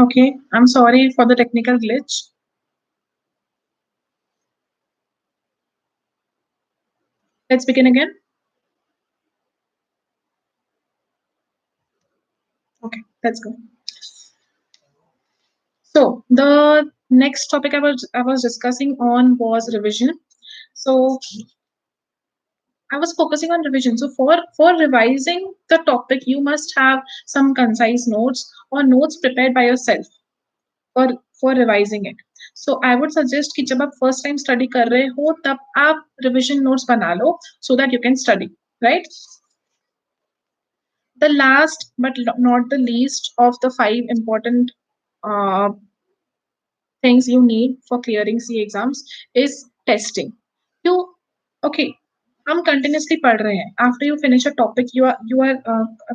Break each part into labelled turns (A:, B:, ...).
A: Okay, I'm sorry for the technical glitch. Let's begin again. Okay, let's go. So the next topic I was discussing on was revision. So I was focusing on revision. So for revising the topic, you must have some concise notes or notes prepared by yourself for for revising it. So I would suggest कि जब आप first time study कर रहे हो तब आप revision notes बना लो so that you can study, right? The last but not the least of the five important uh, things you need for clearing C exams is testing. You okay? हम continuously पढ़ रहे हैं. After you finish a topic, you are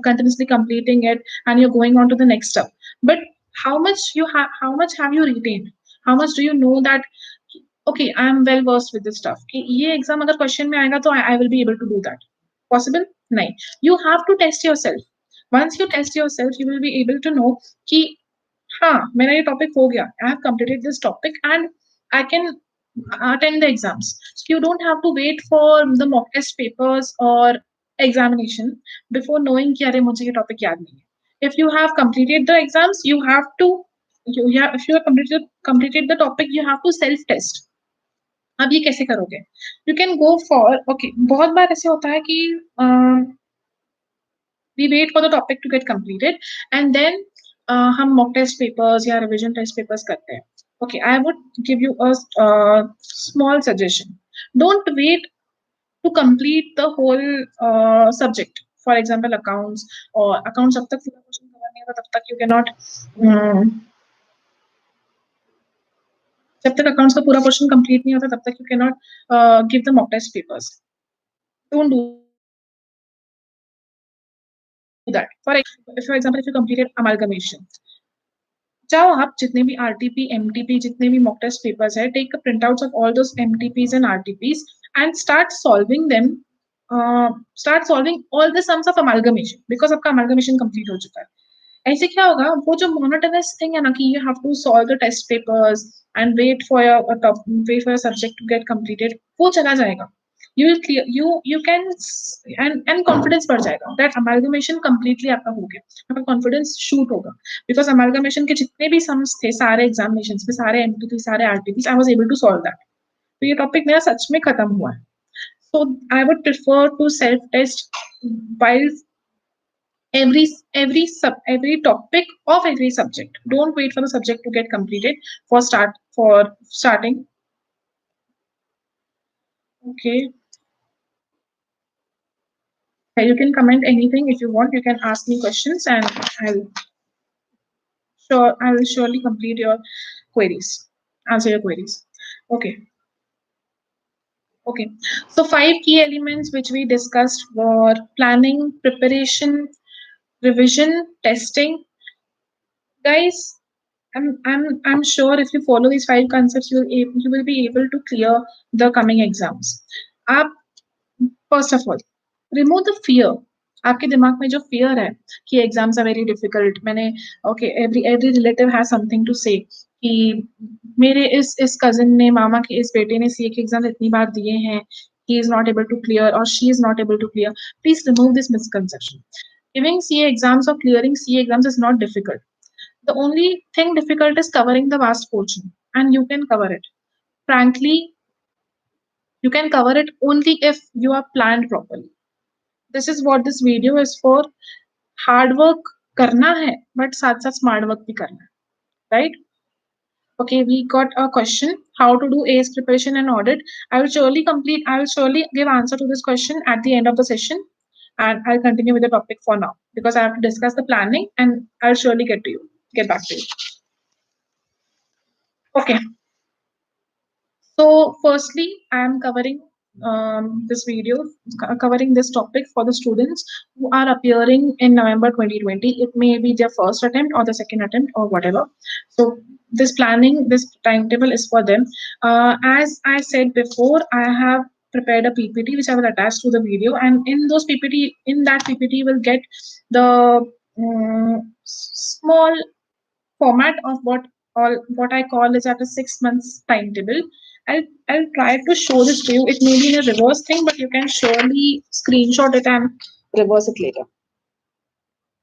A: continuously completing it and you're going on to the next step. But how much have you retained? How much do you know that? Okay, I am well versed with this stuff. कि ये exam अगर question में आएगा तो I will be able to do that. Possible? नहीं. You have to test yourself. Once you test yourself, you will be able to know कि हाँ मेरा ये टॉपिक हो गया. I have completed this topic and I can attend the exams. So you don't have to wait for the mock test papers or examination before knowing कि अरे मुझे ये टॉपिक याद नहीं है. If you have completed the exams, you have to if you have completed the topic, you have to self test. अब ये कैसे करोगे? You can go for okay. बहुत बार ऐसे होता है कि we wait for the topic to get completed and then हम mock test papers या revision test papers करते हैं. Okay, I would give you a small suggestion. Don't wait to complete the whole subject. For example, accounts or accounts जब तक पूरा question cover नहीं होता तब तक you cannot जब तक accounts का पूरा क्वेश्चन complete नहीं होता तब तक you cannot give the mock test papers. Don't do that. For example, if you completed amalgamation, जाओ आप जितने भी RTP, MTP, जितने भी mock test papers है, take a printouts of all those MTPs and RTPs and start solving them. Start solving all the sums of amalgamation because आपका amalgamation complete हो चुका है. ऐसे क्या होगा वो जो monotonous thing है ना कि you have to solve the test papers and wait for your subject to get completed, वो चला जाएगा. You will clear you can and confidence बढ़ जाएगा that amalgamation completely आपका हो गया. आपका confidence shoot होगा because amalgamation के जितने भी sums थे सारे examinations में सारे MTP सारे RTPs I was able to solve that. तो ये topic मेरा सच में खत्म हुआ है. So I would prefer to self test while every topic of every subject. Don't wait for the subject to get completed for starting. Okay. You can comment anything if you want. You can ask me questions and I will surely complete your queries, answer your queries. Okay. Okay. So 5 key elements which we discussed were planning, preparation, revision, testing. Guys, I'm sure if you follow these 5 concepts, you will be able to clear the coming exams. First of all, remove the fear. आपके दिमाग में जो fear है कि exams are very difficult. मैंने okay every relative has something to say कि मेरे इस cousin ने मामा के इस बेटे ने CA के exams इतनी बार दिए हैं. He is not able to clear or she is not able to clear. Please remove this misconception. Giving CA exams or clearing CA exams is not difficult. The only thing difficult is covering the vast portion, and you can cover it. Frankly, you can cover it only if you are planned properly. This is what this video is for. Hard work करना है, but साथ साथ smart work भी करना है, right? Okay, we got a question: how to do AS preparation and audit. I will surely give answer to this question at the end of the session, and I'll continue with the topic for now because I have to discuss the planning, and I'll surely get back to you. Okay. So firstly, I am covering this video, covering this topic for the students who are appearing in November 2020. It may be their first attempt or the second attempt or whatever. So this timetable is for them. As I said before, I have prepared a PPT which I will attach to the video, and in that PPT, you will get the small format of what I call is at a 6 months timetable. I'll try to show this to you. It may be in a reverse thing, but you can surely screenshot it and reverse it later.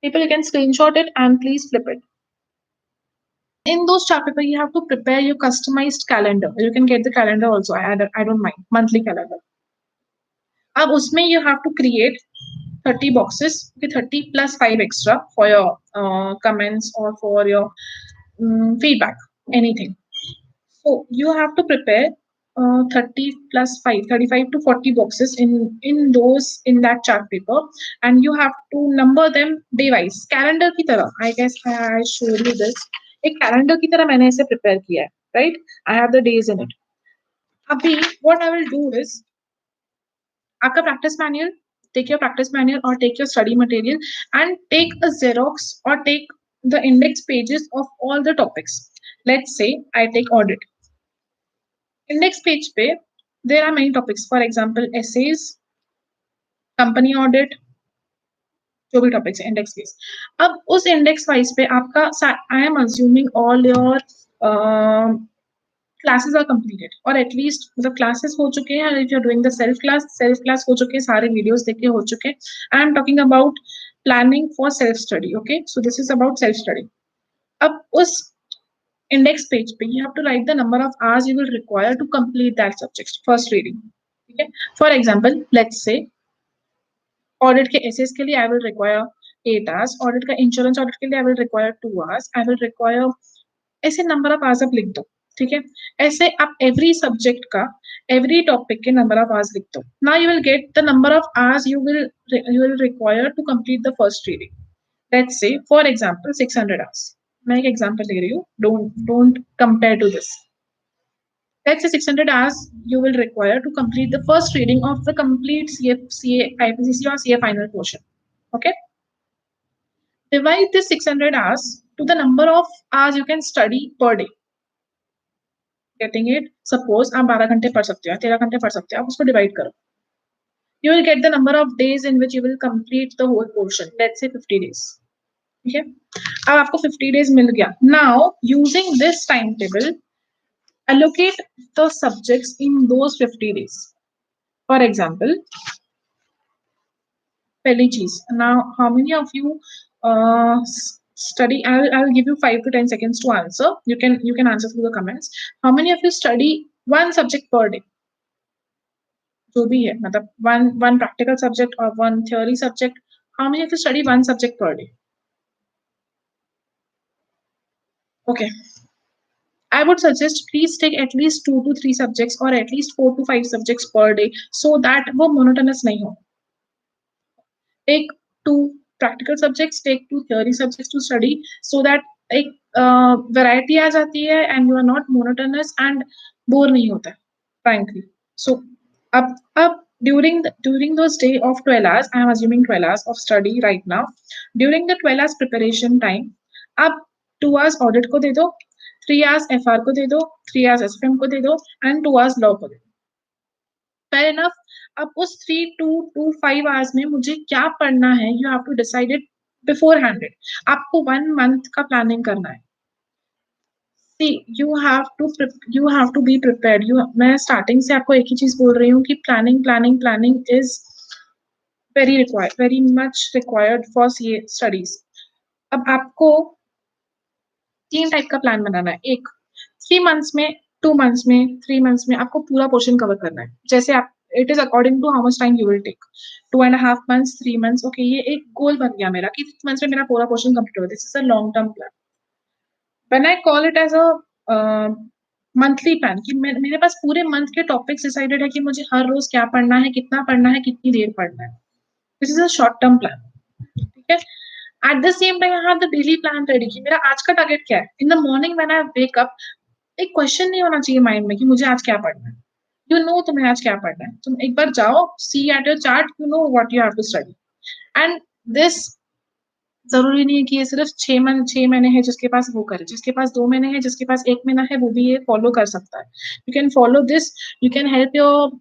A: People, you can screenshot it and please flip it. In those chapter paper, you have to prepare your customized calendar. You can get the calendar also. I don't mind monthly calendar. अब उसमें you have to create 30 boxes, okay, 30 plus 5 extra for your comments or for your feedback, anything. So you have to prepare 30 plus 5, 35 to 40 boxes in that chart paper, and you have to number them day wise. Calendar की तरह, I guess I showed you this. एक calendar की तरह मैंने इसे prepare किया है, right? I have the days in it. अभी what I will do is आपका practice manual, take your practice manual or take your study material and take a Xerox or take the index pages of all the topics. Let's say I take audit. Index page पे there are many topics. For example, essays, company audit, जो भी topics है index page. अब उस index wise पे आपका I am assuming all your classes are completed or at least the classes हो चुके हैं. If you're doing the self class हो चुके हैं, सारे videos देखे हो चुके हैं. I am talking about planning for self study. Okay, so this is about self study. अब उस index page पे you have to write the number of hours you will require to complete that subject first reading. Okay, for example, let's say audit के essays के लिए I will require 8 hours, audit का insurance audit के लिए I will require 2 hours, I will require ऐसे number of hours आप लिख दो. ठीक है, ऐसे आप every subject का every topic के number of hours लिख दो. Now you will get the number of hours you will require to complete the first reading. Let's say for example 600 hours. मैं एक example ले रही हूँ. Don't compare to this. Let's say 600 hours you will require to complete the first reading of the complete CA, IPCC or CA final portion. Okay. Divide this 600 hours to the number of hours you can study per day. Getting it? Suppose आप 12 घंटे पढ़ सकते हो, 13 घंटे पढ़ सकते हो, आप उसको divide करो. You will get the number of days in which you will complete the whole portion. Let's say 50 days. Okay. अब आपको 50 days मिल गया. Now using this timetable, allocate the subjects in those 50 days. For example, पहली चीज. Now, how many of you study? I'll give you 5 to 10 seconds to answer. You can answer through the comments. How many of you study one subject per day? जो भी है, मतलब one practical subject or one theory subject. How many of you study one subject per day? Okay. I would suggest please take at least 2 to 3 subjects or at least 4 to 5 subjects per day so that वो monotonous नहीं हो. Take 2 practical subjects, take 2 theory subjects to study so that एक variety आ जाती है and you are not monotonous and bore नहीं होता है, frankly. So अब during those day of 12 hours, I am assuming 12 hours of study right now. During the 12 hours preparation time, अब 2 hours audit को दे दो, 3 hours FR को दे दो, 3 hours SFM को दे दो and 2 hours law को दे दो. Fair enough. अब उस 3 to 5 hours में मुझे क्या पढ़ना है, you have to decide it beforehand. आपको 1 month का planning करना है. See, you have to be prepared. मैं starting से आपको एक ही चीज बोल रही हूँ कि planning is very much required for CA studies. अब आपको 3 टाइप का प्लान बनाना है. एक 3 months में, 2 months में, 3 months में आपको पूरा पोर्शन कवर करना है. जैसे आप it is according to how much time you will take. 2.5 months, 3 months. Okay, ये एक गोल बन गया मेरा कि 6 months में मेरा पूरा पोर्शन कंप्लीट हो. This is a long term plan. When I call it as a monthly plan कि मेरे पास पूरे मंथ के टॉपिक्स डिसाइडेड है कि मुझे हर रोज क्या पढ़ना है, कितना पढ़ना है, कितनी देर पढ़ना है. This is a short term plan. ठीक है. At the same time I have the daily plan ready कि मेरा आज का टारगेट क्या है. In the morning when I wake up, एक क्वेश्चन नहीं होना चाहिए माइंड में कि मुझे आज क्या पढ़ना है. You know तुम्हें आज क्या पढ़ना है. तुम एक बार जाओ, see at your chart, you know what you have to study. And this जरूरी नहीं है कि ये सिर्फ 6 महीने है जिसके पास वो करे. जिसके पास 2 महीने है, जिसके पास 1 महीना है, वो भी ये फॉलो कर सकता है. You can follow this. You can help your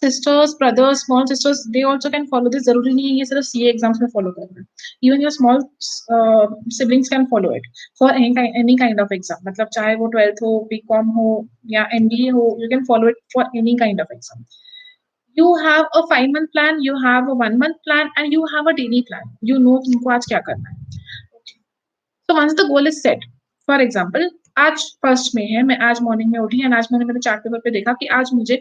A: sisters, brothers, small sisters, they also can follow this. जरूरी नहीं है ये सिर्फ CA एग्जाम्स में फॉलो करना है. Even your small siblings can follow it for any kind of exam. मतलब चाहे वो 12th हो, BCom हो या MBA हो, you can follow it for any kind of exam. You have a 5 month plan, you have a 1 month plan, and you have a daily plan. You know तुमको आज क्या करना है. So once the goal is set, for example, आज first में है, मैं आज मॉर्निंग में उठी एंड आज मैंने मेरे चार्ट पेपर पे देखा कि आज मुझे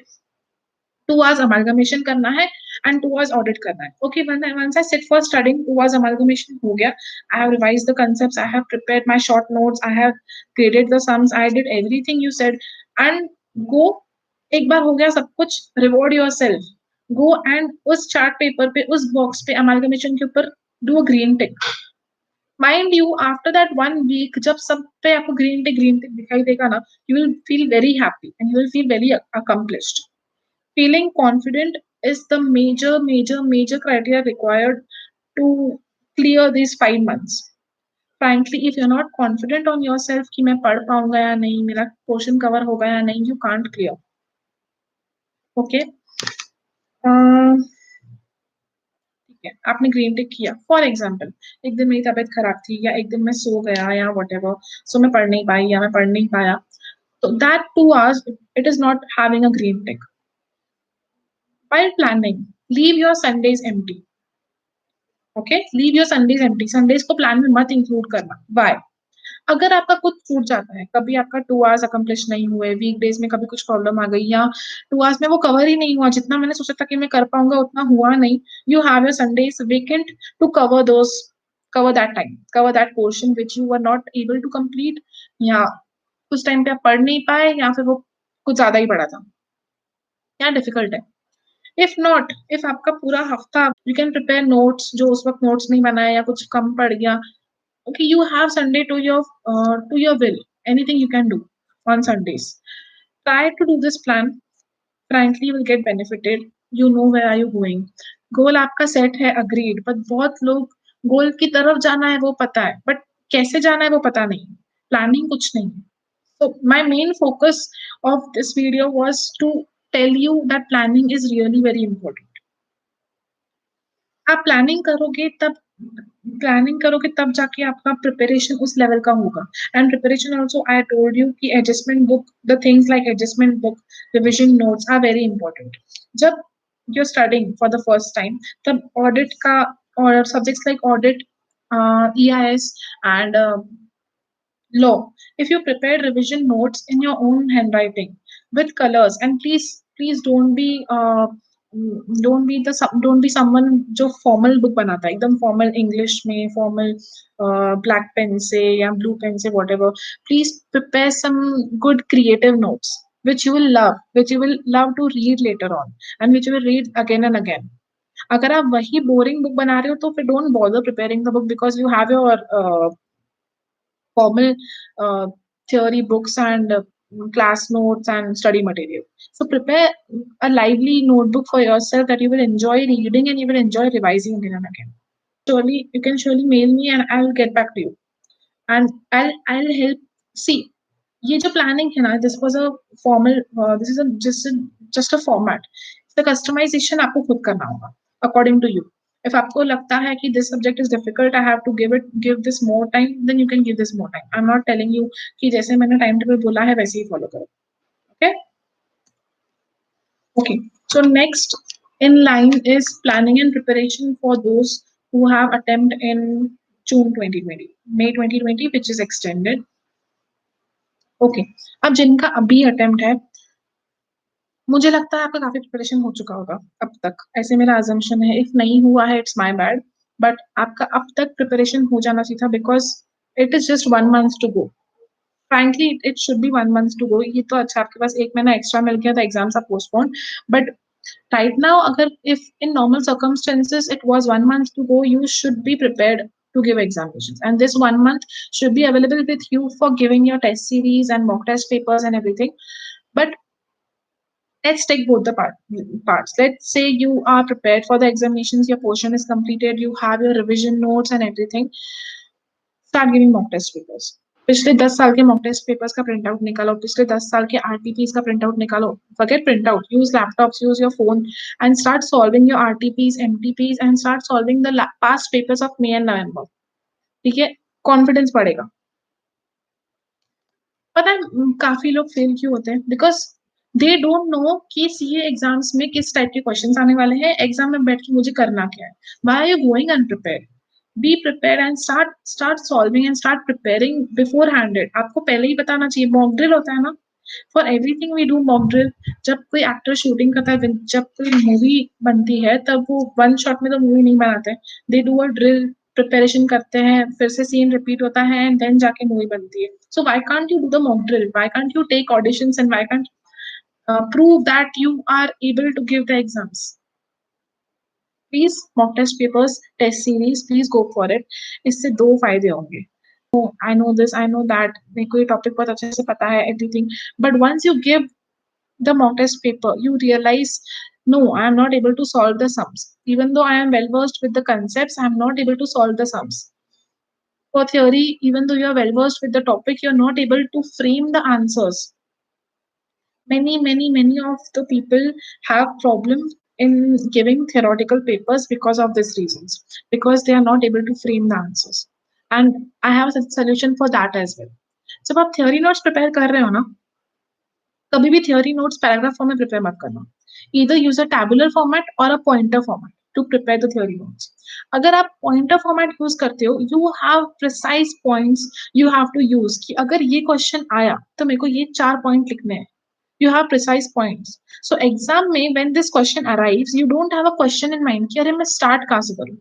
A: 2 hours amalgamation करना है and 2 hours audit करना है. Okay, once I sit for studying, 2 hours amalgamation हो गया. I have revised the concepts, I have prepared my short notes, I have graded the sums, I did everything you said, and go. एक बार हो गया सब कुछ, reward yourself. Go and उस chart paper पे, उस बॉक्स पे, amalgamation के ऊपर do a green tick. Mind you, after that 1 week, जब सब पे आपको green tick दिखाई देगा ना, you will feel very happy and you will feel very accomplished. Feeling confident is the major criteria required to clear these 5 months. Frankly, if you're not confident on yourself कि मैं पढ़ पाऊंगा या नहीं, मेरा क्वेश्चन कवर होगा या नहीं, you can't clear. Okay. ठीक है, आपने ग्रीन टिक किया. फॉर एग्जाम्पल, एक दिन मेरी तबीयत खराब थी या एक दिन मैं सो गया या वट एवर, सो मैं पढ़ नहीं पाई या मैं पढ़ नहीं पाया, तो that 2 hours it is not having a green tick. While planning, leave your Sundays empty. Okay, leave your Sundays empty. Sundays को प्लान में मत इंक्लूड करना. Why? अगर आपका कुछ छूट जाता है, कभी आपका 2 hours अकम्प्लिश नहीं हुए, वीकडेज में कभी कुछ प्रॉब्लम आ गई या 2 hours में वो कवर ही नहीं हुआ, जितना मैंने सोचा था कि मैं कर पाऊंगा उतना हुआ नहीं, you have your Sundays vacant to cover that time, cover that portion which you were not able to complete, या उस टाइम पे आप पढ़ नहीं पाए या फिर वो कुछ ज्यादा ही पड़ा था या डिफिकल्ट है. इफ नॉट, इफ आपका पूरा हफ्ता, यू कैन प्रिपेयर नोट्स, जो उस वक्त नोट्स नहीं बनाए या कुछ कम पड़ गया. Okay, you have Sunday to your will. Anything you can do on Sundays. Try to do this plan. Frankly, you will get benefited. You know where are you going. Goal आपका set है, agreed. But बहुत लोग goal की तरफ जाना है वो पता है, but कैसे जाना है वो पता नहीं. Planning कुछ नहीं. So my main focus of this video was to tell you that planning is really very important. आप प्लानिंग करोगे तब जाके आपका प्रिपरेशन उस लेवल का होगा. And preparation also I told you कि adjustment book, the things like adjustment book, revision notes are very important. जब you are studying for the first time, तब ऑडिट का और subjects like audit, EIS and law, if you prepare revision notes in your own handwriting with colors, and please don't be someone जो formal book बनाता है, एकदम formal English में, formal black pen से या ब्लू पेन से, whatever. Please prepare some good creative notes which you will love to read later on and which you will read again and again. अगर आप वही boring book बना रहे हो तो फिर don't bother preparing the book because you have your formal theory books and class notes and study material. So prepare a lively notebook for yourself that you will enjoy reading and you will enjoy revising again and again. You can surely mail me and I'll get back to you. And I'll help. See, ये जो planning है ना, this was a formal, this is just a format. The customization आपको खुद करना होगा according to you. If आपको लगता है कि this subject is difficult, I have to give this more time, then you can give this more time. I'm not telling you कि जैसे मैंने time table बोला है वैसे ही follow करो. Okay? Okay. So next in line is planning and preparation for those who have attempt in June 2020, May 2020, which is extended. Okay. अब जिनका अभी attempt है, मुझे लगता है आपका काफी प्रिपरेशन हो चुका होगा अब तक, ऐसे मेरा assumption है. इफ नहीं हुआ है, it's my bad, बट आपका अब तक प्रिपरेशन हो जाना चाहिए था because it is just 1 month to go. Frankly, it should be 1 month to go. ये तो अच्छा आपके पास एक महीना एक्स्ट्रा मिल गया था, exams are postpone, but right now अगर if in normal circumstances it was 1 month to go, you should be prepared to give examinations, and this 1 month should be available with you for giving your test series and mock test papers and everything. But let's take both the parts. Let's say you are prepared for the examinations, your portion is completed, you have your revision notes and everything. Start giving mock test papers. पिछले 10 साल के mock test papers का print out निकालो, पिछले 10 साल के RTPs का print out निकालो, forget print out, use laptops, use your phone and start solving your RTPs, MTPs and start solving the past papers of May and November. ठीक है, confidence बढ़ेगा। पता है काफी लोग फेल क्यों होते हैं? बिकॉज दे डोंट नो कि सीए एग्जाम्स में किस टाइप के क्वेश्चंस आने वाले हैं, एग्जाम में बैठ के मुझे करना क्या है। Why are you going unprepared? Be prepared and start solving and start preparing before handed. आपको पहले ही बताना चाहिए। मॉक ड्रिल होता है ना, for everything we do mock drill. जब कोई एक्टर शूटिंग करता है, जब कोई मूवी बनती है, तब वो वन शॉट में तो मूवी नहीं बनाते, they do a drill, preparation करते हैं, फिर से सीन रिपीट होता है एंड देन जाके मूवी बनती है। So why can't you do the mock drill? Why can't you take auditions and why can't prove that you are able to give the exams? Please mock test papers, test series, please go for it. इससे दो फायदे होंगे। I know this, I know that, मेरे को ये topic बहुत अच्छे से पता है everything, but once you give the mock test paper, you realize, no, I am not able to solve the sums. Even though I am well versed with the concepts, I am not able to solve the sums. For theory, even though you are well versed with the topic, you are not able to frame the answers. Many of the people have problems in giving theoretical papers because of these reasons, because they are not able to frame the answers. And I have a solution for that as well. जब आप theory notes prepare कर रहे हो ना, कभी भी theory notes paragraph form में prepare मत करना। Either use a tabular format or a pointer format to prepare the theory notes. अगर आप pointer format use करते हो, you have precise points you have to use कि अगर ये question आया तो मेरे को ये 4 point लिखने हैं। You have precise points. So exam में when this question arrives, you don't have a question in mind कि अरे मैं start कहाँ से करूँ,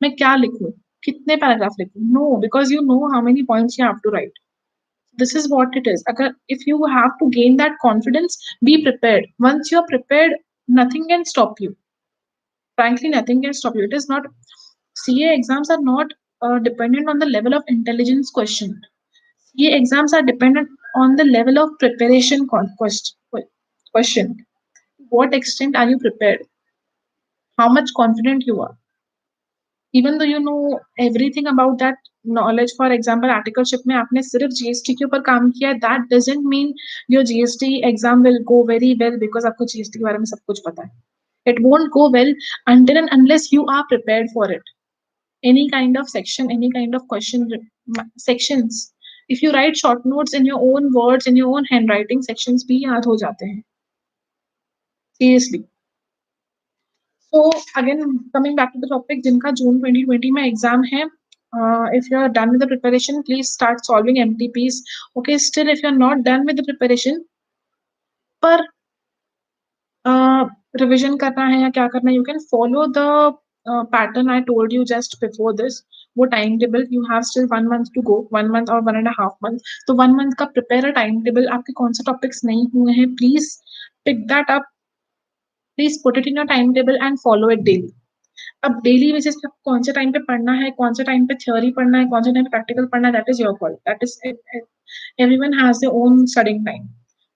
A: मैं क्या लिखूँ, कितने paragraph लिखूँ? No, because you know how many points you have to write. This is what it is. अगर if you have to gain that confidence, be prepared. Once you are prepared, nothing can stop you. Frankly, nothing can stop you. It is not, CA exams are not dependent on the level of intelligence question. CA exams are dependent on the level of preparation question. To what extent are you prepared? How much confident you are? Even though you know everything about that knowledge, for example, articleship में आपने सिर्फ GST के ऊपर काम किया है, that doesn't mean your GST exam will go very well because आपको GST के बारे में सब कुछ पता है. It won't go well until and unless you are prepared for it. Any kind of section, any kind of question sections. If you write short notes in your own words, in your own handwriting, sections भी याद हो जाते हैं. Seriously. So again, coming back to the topic, जिनका जून 2020 में exam है, if you are done with the preparation, please start solving MTPs. Okay, still if you are not done with the preparation, पर revision करना है या क्या करना है, you can follow the pattern I told you just before this. वो time table, you have still 1 month to go, 1 month or 1.5 month. तो 1 month का prepare a टाइम टेबल, आपके कौन से टॉपिक्स नहीं हुए हैं, please pick that up, please put it in your time table and follow it daily. अब daily basis पे कौन से टाइम पे पढ़ना है, कौन से टाइम पे थ्योरी पढ़ना है, कौन से टाइम पे प्रैक्टिकल पढ़ना है, that is your call. That is, everyone has their own studying time.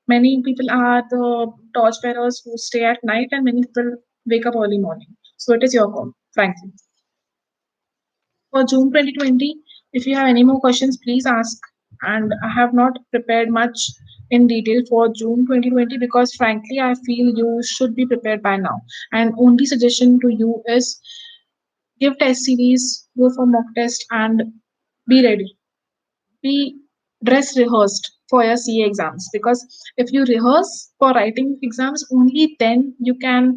A: Many people are the torch bearers who stay at night and many people wake up early morning. So it is your call, frankly. For June 2020, if you have any more questions, please ask. And I have not prepared much in detail for June 2020 because frankly, I feel you should be prepared by now. And only suggestion to you is give test series, go for mock test, and be ready. Be dress rehearsed for your CA exams, because if you rehearse for writing exams, only then you can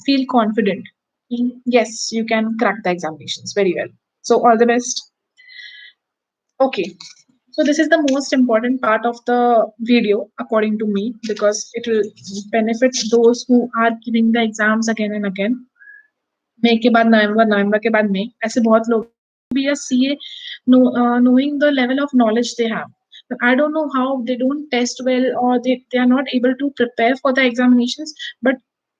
A: feel confident. Yes, you can crack the examinations very well. So all the best. Okay. So this is the most important part of the video according to me, because it will benefit those who are giving the exams again and again. मई के बाद नवंबर, नवंबर के बाद मई, ऐसे बहुत लोग be a CA, knowing the level of knowledge they have. I don't know how they don't test well, or they are not able to prepare for the examinations, but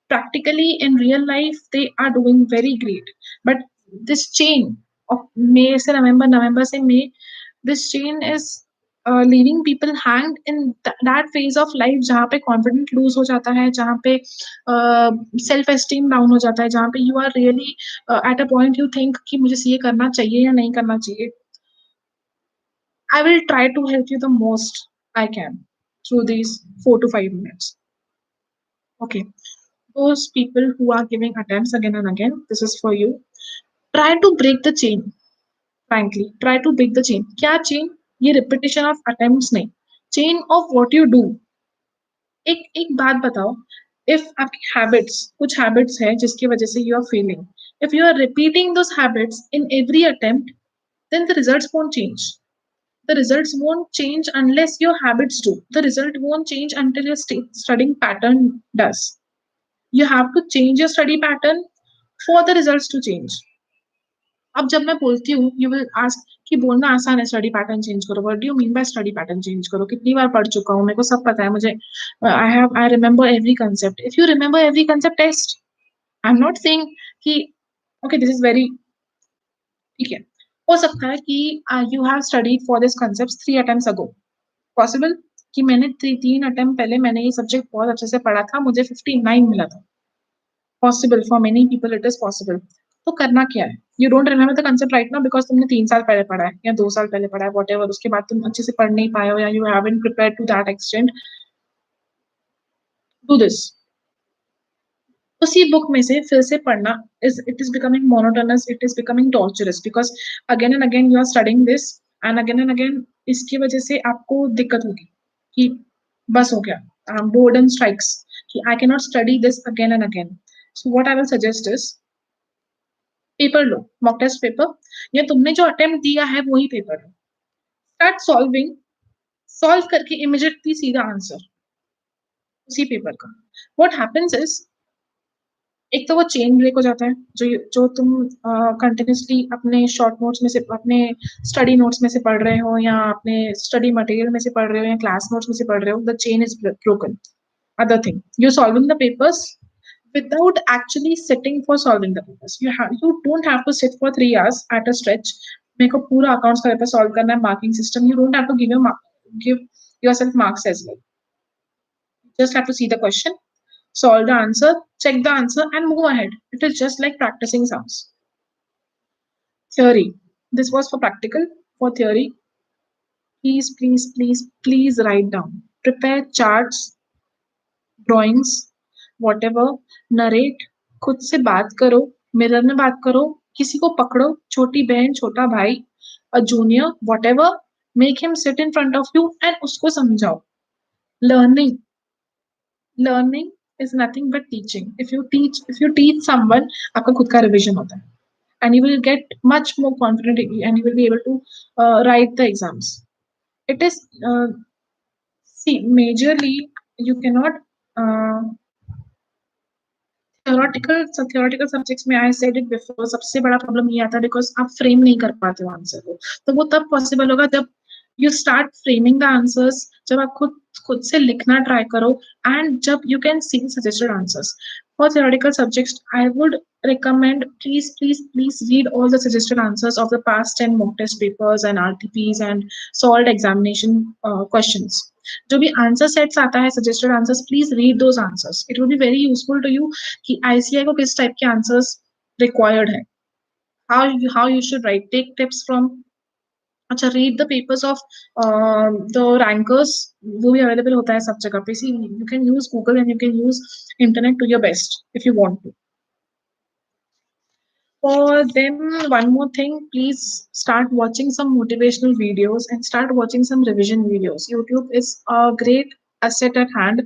A: practically in real life they are doing very great. But this chain of May से November, November से May, this chain is leaving people hanged in that phase of life जहाँ पे confidence lose हो जाता है, जहाँ पे self esteem down हो जाता है, जहाँ पे you are really at a point you think कि मुझे CA करना चाहिए या नहीं करना चाहिए. I will try to help you the most I can through these 4 to 5 minutes. Okay. Those people who are giving attempts again and again, this is for you. Try to break the chain. Frankly, try to break the chain. क्या chain? ये repetition of attempts नहीं. Chain of what you do. एक एक बात बताओ. If आपकी habits, कुछ habits है जिसकी वजह से you are failing. If you are repeating those habits in every attempt, then the results won't change. The results won't change unless your habits do. The result won't change until your studying pattern does. You have to change your study pattern for the results to change. अब जब मैं बोलती हूँ you will ask कि बोलना आसान है study pattern change करो what do you mean by study pattern change करो कितनी बार पढ़ चुका हूँ मेरे को सब पता है मुझे I remember every concept if you remember every concept test I am not saying कि ओके दिस इज वेरी ठीक है हो सकता है कि you have studied for this concept 3 attempts ago possible कि मैंने 3 अटेम्प्ट पहले मैंने ये सब्जेक्ट बहुत अच्छे से पढ़ा था मुझे 59 मिला था possible for many people it is possible तो करना क्या है you don't remember the concept right now because तुमने 3 साल पहले पढ़ा है या 2 साल पहले पढ़ा है वॉट एवर उसके बाद तुम अच्छे से पढ़ नहीं पाए हो या you haven't prepared to that extent do this उसी बुक में से फिर से पढ़ना is it is becoming monotonous it is becoming torturous because again and again you are studying this and again इसकी वजह से आपको दिक्कत होगी कि बस हो गया बोर्डन स्ट्राइक्स कि I can not study this again and again so what I will suggest is paper लो मॉक टेस्ट पेपर या तुमने जो अटेम्प्ट दिया है वही पेपर लो स्टार्ट सॉल्विंग सॉल्व करके इमीडिएटली सीधा आंसर उसी पेपर का व्हाट हैपेंस इज एक तो वो चेन ब्रेक हो जाता है जो तुम कंटिन्यूसली अपने शॉर्ट नोट्स में से अपने स्टडी नोट्स में से पढ़ रहे हो या अपने स्टडी मटेरियल में से पढ़ रहे हो या क्लास नोट्स में से पढ़ रहे हो the chain is broken other thing you're solving the papers without actually sitting for solving the papers you don't have to sit for 3 hours at a stretch मेरे को पूरा अकाउंट्स का पेपर सॉल्व करना है marking system you don't have to give yourself marks as well you just have to see the question solve the answer check the answer and move ahead it is just like practicing sums theory this was for practical for theory please write down prepare charts drawings whatever narrate खुद से बात करो mirror में बात करो किसी को पकड़ो छोटी बहन छोटा भाई a junior whatever make him sit in front of you and उसको समझाओ learning is nothing but teaching if you teach someone आपका खुद का रिवीजन होता है and you will get much more confident and you will be able to write the exams it is see majorly you cannot uh, theoretical subjects में I said it before सबसे बड़ा problem ये आता है because आप frame नहीं कर पाते हो आंसर को तो वो तब पॉसिबल होगा जब you start framing the answers जब आप खुद से लिखना ट्राई करो एंड जब you can see suggested answers for theoretical subjects I would recommend please read all the suggested answers of the past 10 mock test papers and RTPs and solved examination questions जो भी answer sets आता है suggested answers please read those answers it will be very useful to you कि ICI को किस type के answers required है how you should write take tips from अच्छा read the papers of the rankers वो भी अवेलेबल होता है सब जगह पे see you can use Google and you can use internet to your best if you want to for them one more thing please start watching some motivational videos and start watching some revision videos youtube is a great asset at hand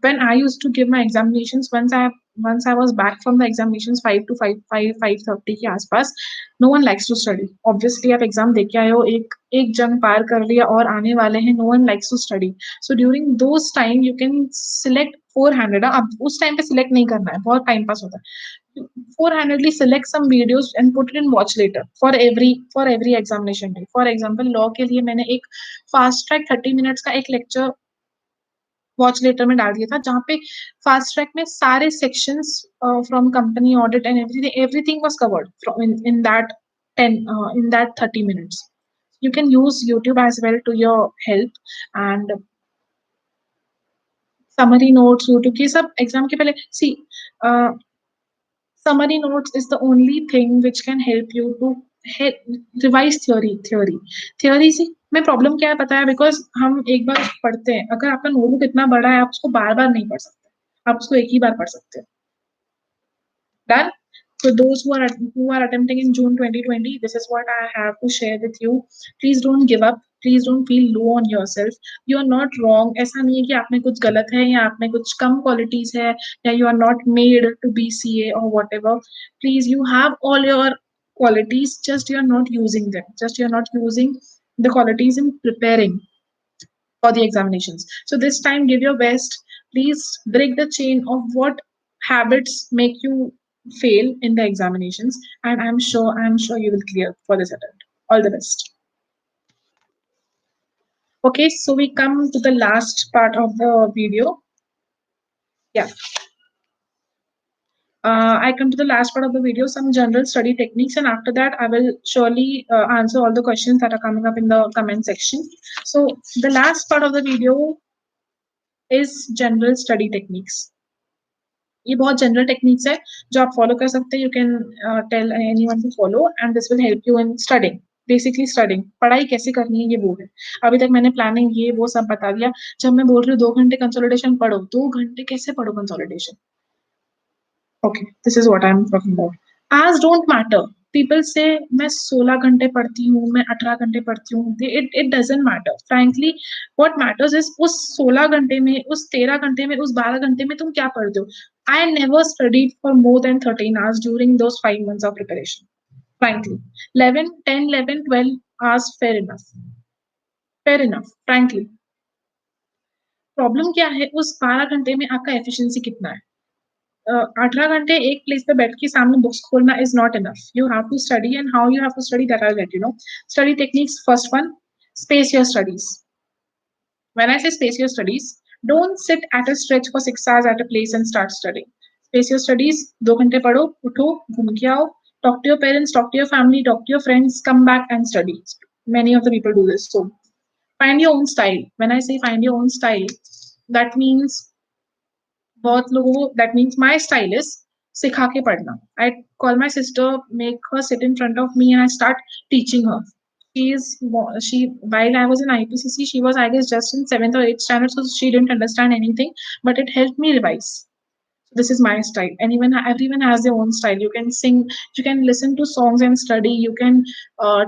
A: when I used to give my examinations, once I was back from the examinations 5 to 5:30 के आसपास, no one likes to study. Obviously आप exam दे के आए हो एक जंग पार कर लिया और आने वाले हैं no one likes to study. So during those time you can select four-handed. अब उस time पे select नहीं करना है बहुत time pass होता है. Four-handedly select some videos and put it in watch later for every examination day. For example law के लिए मैंने एक fast track 30 minutes का एक lecture वॉच लेटर में डाल दिया था जहाँ पे फास्ट ट्रैक में सारे sections from company audit and everything was covered in that 10 in that 30 minutes you can use youtube as well to your help and summary notes youtube ये सब एग्जाम के पहले see summary notes is the only thing which can help you to revise theory से में problem क्या है पता है, बिकॉज हम एक बार पढ़ते हैं, अगर आपका नोटबुक इतना बड़ा है आप उसको बार बार नहीं पढ़ सकते, आप उसको एक ही बार पढ़ सकते हो। Done. So those who are attempting in June 2020, this is what I have to share with you. Please don't give up. Please don't feel low on yourself. You are not wrong. ऐसा नहीं है कि आप में कुछ गलत है या आप में कुछ कम qualities है या you are not made to be CA or whatever. Please, you have all your qualities. Just you are not using them. Just you are not using the qualities in preparing for the examinations. So this time, give your best. Please break the chain of what habits make you fail in the examinations, and I'm sure you will clear for this attempt. All the best. Okay, so we come to the last part of the video. Yeah. I come to the last part of the video, some general study techniques, and after that, I will surely answer all the questions that are coming up in the comment section. So, the last part of the video is general study techniques. ये बहुत general techniques है जो आप follow कर सकते हैं, you can tell anyone to follow and this will help you in studying, basically studying, पढ़ाई कैसे करनी है ये वो है। अभी तक मैंने प्लानिंग ये वो सब बता दिया। जब मैं बोल रही हूँ 2 घंटे कंसोलिडेशन पढ़ो, 2 घंटे कैसे पढ़ो consolidation? Okay, this is what I am talking about. आज डोंट मैटर, पीपल से मैं 16 घंटे पढ़ती हूँ, मैं 18 घंटे पढ़ती हूँ, it it doesn't matter frankly. What matters is उस 16 घंटे में, उस 13 घंटे में, उस 12 घंटे में तुम क्या पढ़ते हो। I never studied for more than 13 hours during those 5 months of preparation. Frankly, 11, 10, 11, 12 hours, fair enough. Fair enough, frankly. Problem क्या है, उस 12 घंटे में आपका एफिशिएंसी कितना है? 18 घंटे एक प्लेस पे बैठ के सामने बुक्स खोलना is not enough. You have to study and how you have to study that I let you know. Study techniques, first one, space your studies. When I say space your studies, don't sit at a stretch for 6 hours at a place and start studying. Space your studies, 2 घंटे पढ़ो, उठो, घूम के आओ, talk to your parents, talk to your family, talk to your friends, come back and study. Many of the people do this. So find your own style. When I say find your own style, that means बहुत लोगों को, that means my style is सिखा के पढ़ना. I call my sister, make her sit in front of me and I start teaching her. She while I was in IPCC, she was I guess just in 7th or 8th standard, so she didn't understand anything, but it helped me revise. This is my style. Everyone has their own style. You can sing, you can listen to songs and study, you can uh,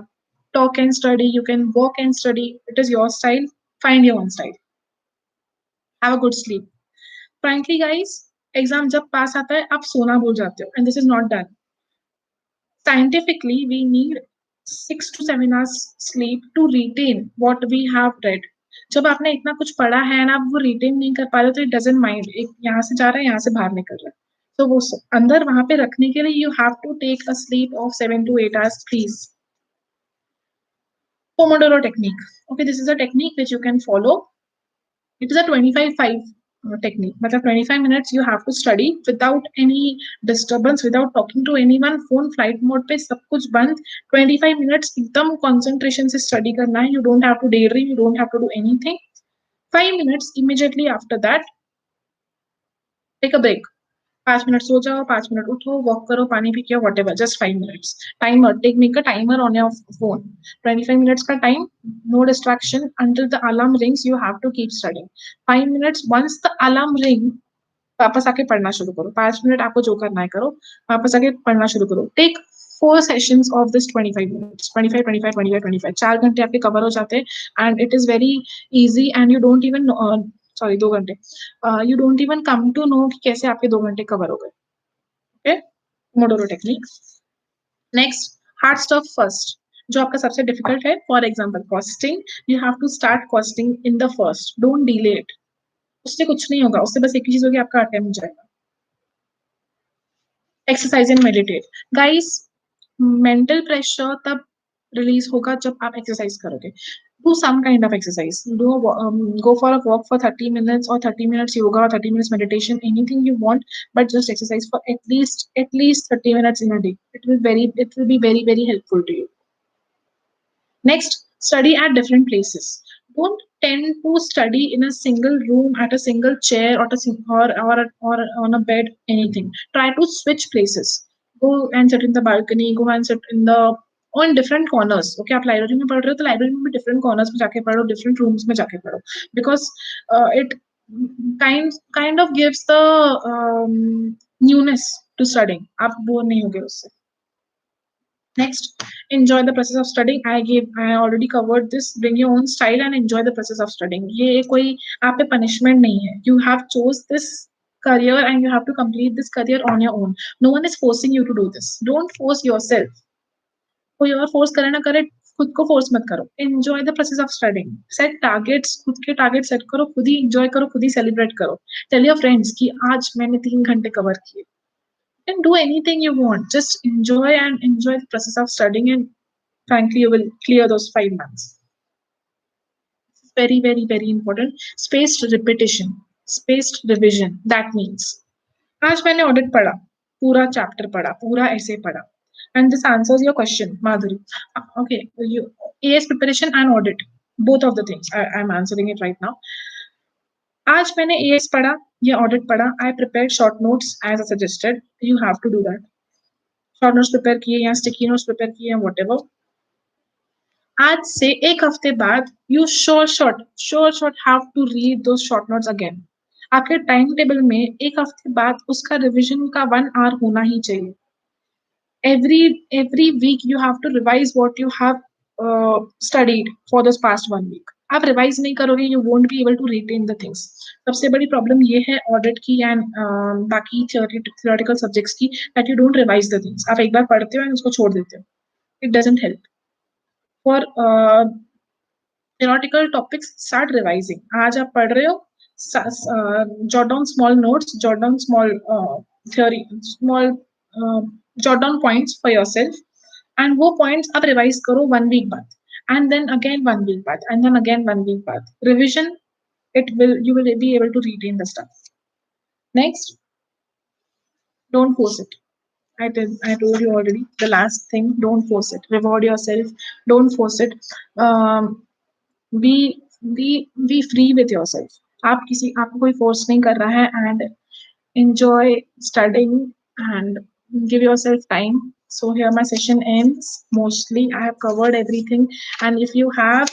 A: talk and study, you can walk and study. It is your style. Find your own style. Have a good sleep. Frankly guys, exam जब पास आता है आप सोना भूल जाते हो, and this is not done. Scientifically, we need 6 to 7 hours sleep to retain what we have read. जब आपने इतना कुछ पढ़ा है ना, आप वो रिटेन नहीं कर पा रहे, तो इट डजंट माइंड, एक यहाँ से जा रहा है, यहाँ से बाहर निकल रहा है, तो वो अंदर वहां पे रखने के लिए you have to take a sleep of 7 to 8 hours please. Pomodoro technique. Okay, this is a technique which you can follow. It is a 25-5 technique. मतलब 25 minutes you have to study without any disturbance, without talking to anyone, phone flight mode पे सब कुछ बंद, 25 minutes एकदम concentration से study करना है. You don't have to daydream, you don't have to do anything. 5 minutes immediately after that, take a break. 5 minute सो जाओ, 5 मिनट उठो, वॉक करो, पानी पी के, whatever, just 5 minutes. Timer, take make a timer on your phone, 25 minutes का time, no distraction, until the alarm rings you have to keep studying. 5 minutes, once the alarm ring, वापस आके पढ़ना शुरू करो। 5 मिनट आपको जो करना है करो, वापस आके पढ़ना शुरू करो। Take 4 sessions of this 25 minutes, 25, 25, 25, 25, 4 घंटे आपके कवर हो जाते हैं, and it is very easy and you don't even sorry 2 घंटे, you don't even come to know कि कैसे आपके 2 घंटे कवर हो गए। Okay, Pomodoro technique. Next, hard stuff first. जो आपका सबसे डिफिकल्ट है, for example costing, you have to start costing in the first, don't delay it. उससे कुछ नहीं होगा, उससे बस एक ही चीज होगी, आपका अटेम्प्ट जाएगा। Exercise and meditate guys, mental pressure तब रिलीज होगा जब आप एक्सरसाइज करोगे। Do some kind of exercise. Go for a walk for 30 minutes or 30 minutes yoga or 30 minutes meditation, anything you want, but just exercise for at least 30 minutes in a day. It will be very, very helpful to you. Next, study at different places. Don't tend to study in a single room, at a single chair, or on a bed, anything. Try to switch places. Go and sit in the balcony, go and sit in the on different corners. Okay, आप library में पढ़ रहे हो तो library में भी different corners में जाके पढ़ो, डिफरेंट रूम्स में जाके पढ़ो, because it kind of gives the newness to studying. आप बोर नहीं होगे उससे. Next, enjoy the process of studying. I already covered this. Bring your own style and enjoy the process of studying. ये कोई आप पे punishment नहीं है. You have chose this career and you have to complete this career on your own. No one is forcing you to do this. Don't force yourself. कोई और force करे ना करे, खुद को force मत करो. Enjoy the process of studying. Set targets. खुद के target set करो, खुद ही enjoy करो, खुद ही celebrate करो. Tell your friends कि आज मैंने 3 घंटे cover किए. You can do anything you want. Just enjoy the process of studying, and frankly, you will clear those 5 months. It's very, very, very important. Spaced repetition, spaced revision. That means आज मैंने audit पढ़ा, पूरा chapter पढ़ा, पूरा essay पढ़ा, and this answers your question, Madhuri. Okay, you AS preparation and audit, both of the things. I'm answering it right now. आज मैंने AS पढ़ा या audit पढ़ा. I prepared short notes as I suggested. You have to do that. Short notes prepare किए या sticky notes prepare किए या whatever. आज से एक हफ्ते बाद you sure have to read दो शॉर्ट नोट्स अगेन. आपके टाइम टेबल में एक हफ्ते बाद उसका रिविजन का 1 hour होना ही चाहिए. every week you have to revise what you have studied for this past 1 week. आप रिवाइज नहीं करोगे, you won't be able to retain the things. सबसे बड़ी प्रॉब्लम ये है ऑडिट की एंड बाकी थियोरेटिकल सब्जेक्ट्स की, that you don't revise the things. आप एक बार पढ़ते हो एंड उसको छोड़ देते हो. It doesn't help. For theoretical topics, start revising. आज आप पढ़ रहे हो, jot down small notes, jot down small theory, jot down points for yourself, and वो points आप revise करो 1 week बाद, and then again 1 week बाद, and then again 1 week बाद. Revision, you will be able to retain the stuff. Next, don't force it. I told you already. The last thing, don't force it. Reward yourself. Don't force it. Be free with yourself. आपको कोई force नहीं कर रहा है, and enjoy studying and give yourself time. So here my session ends. Mostly I have covered everything, and if you have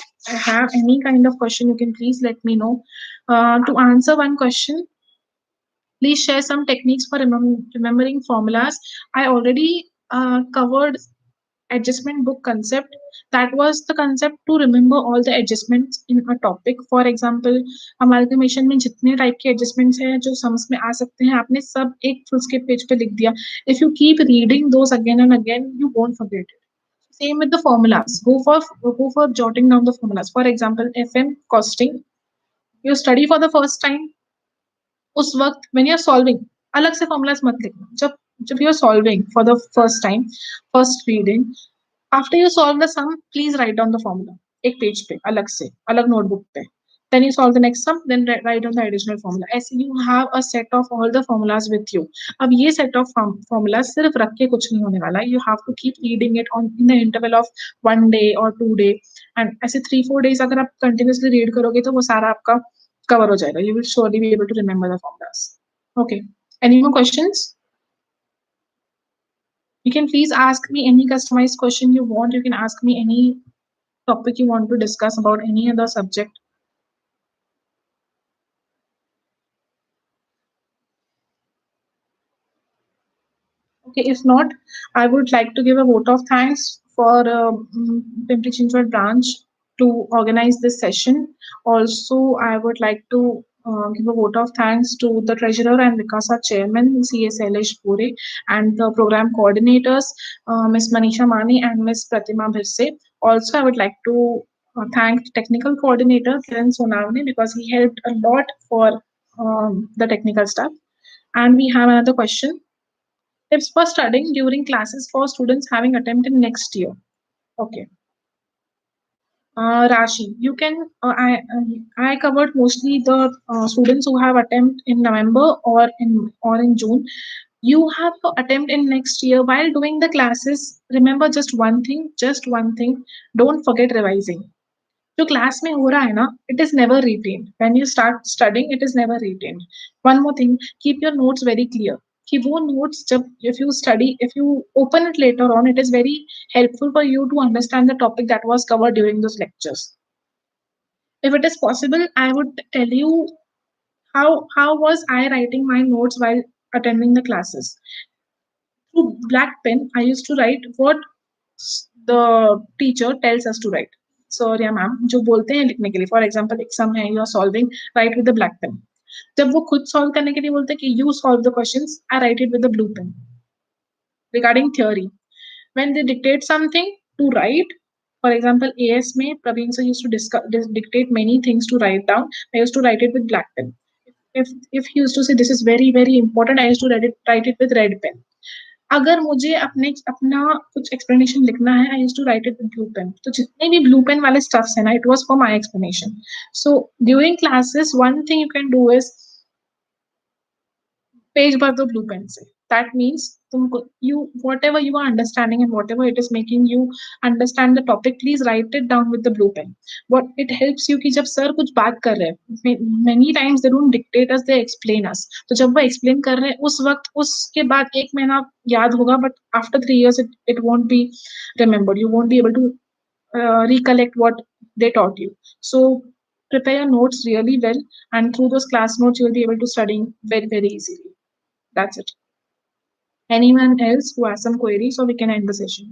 A: any kind of question, you can please let me know. To answer one question, please share some techniques for remembering formulas. I already covered adjustment book concept. That was the concept to remember all the adjustments in a topic. For example, amalgamation में जितने type के adjustments हैं जो sums में आ सकते हैं, आपने सब एक full skip page पे लिख दिया. If you keep reading those again and again, you won't forget it. Same with the formulas. Go for jotting down the formulas. For example, FM costing. You study for the first time. उस वक्त when you're solving, अलग से formulas मत लिखना. जब you're solving for the first time, first reading, after you solve the sum, please write down the formula. एक page पे अलग से, अलग नोटबुक पे. Then you solve the next sum, then write down the additional formula. ऐसे you have a set of all the formulas with you. अब ये set of formulas सिर्फ रख के कुछ नहीं होने वाला. You have to keep reading it in the interval of 1 day or 2 day. And ऐसे 3-4 days अगर आप continuously read करोगे तो वो सारा आपका cover हो जाएगा. You will surely be able to remember the formulas. Okay. Any more questions? You can please ask me any customized question you want. You can ask me any topic you want to discuss about any other subject. Okay, if not, I would like to give a vote of thanks for Pimpri Chinchwad branch to organize this session. Also, I would like to give a vote of thanks to the treasurer and Vikasa chairman, CS Elish Pure, and the program coordinators, Ms. Manisha Mani and Ms. Pratima Bhirse. Also, I would like to thank technical coordinator Kiran Sonavne because he helped a lot for the technical stuff. And we have another question. Tips for studying during classes for students having attempted next year. Okay. Rashi, you can. I covered mostly the students who have attempt in November or in June. You have to attempt in next year while doing the classes. Remember just one thing. Don't forget revising. जो class में हो रहा है ना, it is never retained. When you start studying, it is never retained. One more thing, keep your notes very clear. कि वो notes जब if you open it later on, it is very helpful for you to understand the topic that was covered during those lectures. If it is possible, I would tell you how was I writing my notes while attending the classes. Through black pen, I used to write what the teacher tells us to write. So yeah ma'am, जो बोलते हैं लिखने के लिए, for example exam है, you are solving, write with the black pen. जब वो खुद solve करने के लिए बोलते हैं कि you solve the questions, I write it with the blue pen. Regarding theory, when they dictate something to write, for example AS में Praveen sir used to dictate many things to write down, I used to write it with black pen. If he used to say this is very important, I used to write it with red pen. अगर मुझे अपना कुछ explanation लिखना है, I used to write it with blue pen. तो जितने भी blue pen वाले स्टफ्स है ना, it was for my explanation. So during classes one thing you can do is page भर दो ब्लू पेन से. That means तुमको whatever you are understanding and whatever it is making you understand the topic, please write it down with the blue pen. What it helps you कि जब sir कुछ बात कर रहे हैं, many times they don't dictate us, they explain us. तो जब वो explain कर रहे हैं उस वक्त, उसके बाद 1 महीना याद होगा, but after 3 years it won't be remembered. You won't be able to recollect what they taught you. So prepare your notes really well, and through those class notes you will be able to study very easily. That's it. Anyone else who has some queries, so we can end the session?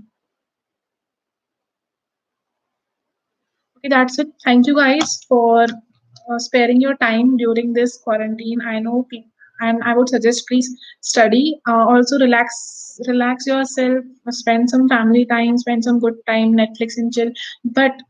A: Okay, that's it. Thank you guys for sparing your time during this quarantine. I know, and I would suggest please study. Also relax yourself. Spend some family time. Spend some good time. Netflix and chill. But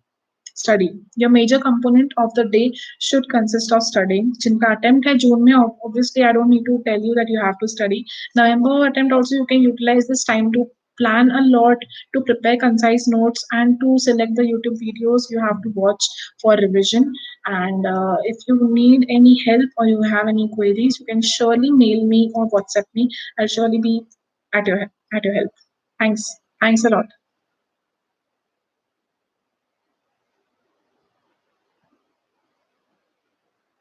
A: study. Your major component of the day should consist of studying. जिनका attempt है जून में, obviously I don't need to tell you that you have to study. November attempt also you can utilize this time to plan a lot, to prepare concise notes, and to select the YouTube videos you have to watch for revision. And if you need any help or you have any queries, you can surely mail me or WhatsApp me. I'll surely be at your help. Thanks a lot.